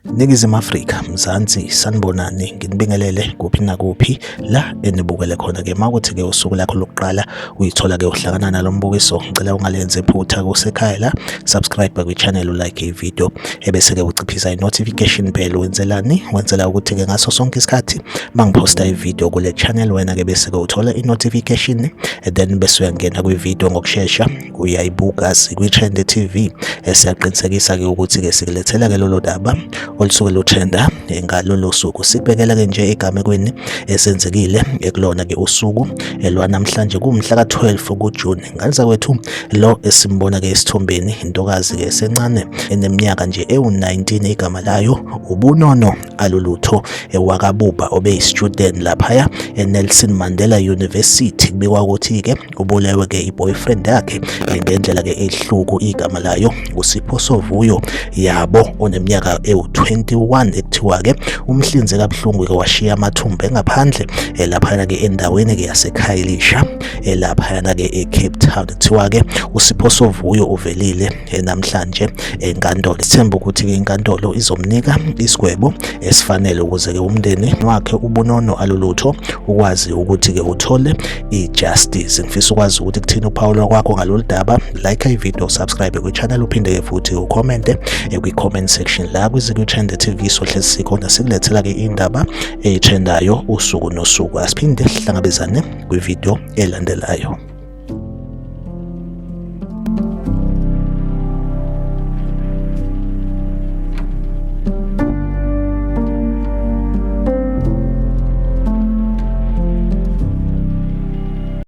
Ningizimu Afrika, Mzansi, sanibonani, nginibingelele kuphi nakuphi la enibukele khona-ke. Mawukuthi-ke usuku lakho lokuqala uyithola-ke uhlangana nalo mbukiso, ngicela ungalenze iphutha kusekhaya la, subscribe kwi-channel, ulike ivideo, ebese-ke uciphisa i-notification bell. Wenzelani? Wenzela ukuthi-ke ngaso sonke isikhathi mangiphosta ivideo kule channel, wena-ke bese-ke uthola i-notification, and then bese uyangena kwivideo ngokushesha uyayibuka kwi-Trend TV. Siyaqinisekisa-ke ukuthi-ke sikulethela-ke lolo daba olusuke lutrenda ngalolo suku. Sibhekela-ke nje egamekweni esenzekile ekulona-ke usuku lwanamhlanje kumhla ka-12 kuJuni. Ngaliza kwethu lo esimbona-ke esithombeni, intokazi-ke esencane eneminyaka nje ewu-19, igama layo uBunono Alulutho wakaBuba, obeyi-student laphaya eNelson Mandela University. Kubikwa ukuthi-ke ubulewe-ke i-boyfriend yakhe ngendlela-ke ehluku, igama layo uSipho Sovuyo yabo, oneminyaka ewu-21. Ekuthiwa-ke umhlinzi kabuhlungu-ke washiya amathumbu engaphandle laphana-ke endaweni-ke yaseKhayelitsha laphayana-ke eCape Town. Kuthiwa-ke uSipho Sovuyo uvelile namhlanje enkantolo. Sithemba ukuthi-ke inkantolo izomnika isigwebo esifanele ukuze-ke umndeni wakhe uBunono Alulutho ukwazi ukuthi-ke uthole i-justice. Ngifisa ukwazi ukuthi kuthini uphawulo kwakho ngalolu daba. Like ivideo, subscribe kwi-channel, uphinde-ke futhi ucommente kwi-comment section la kwi-Trend TV. Sohlezi sikhona sikulethela-ke indaba eyitrendayo usuku nosuku. Asiphinde sihlangabezane kwivideo elandelayo.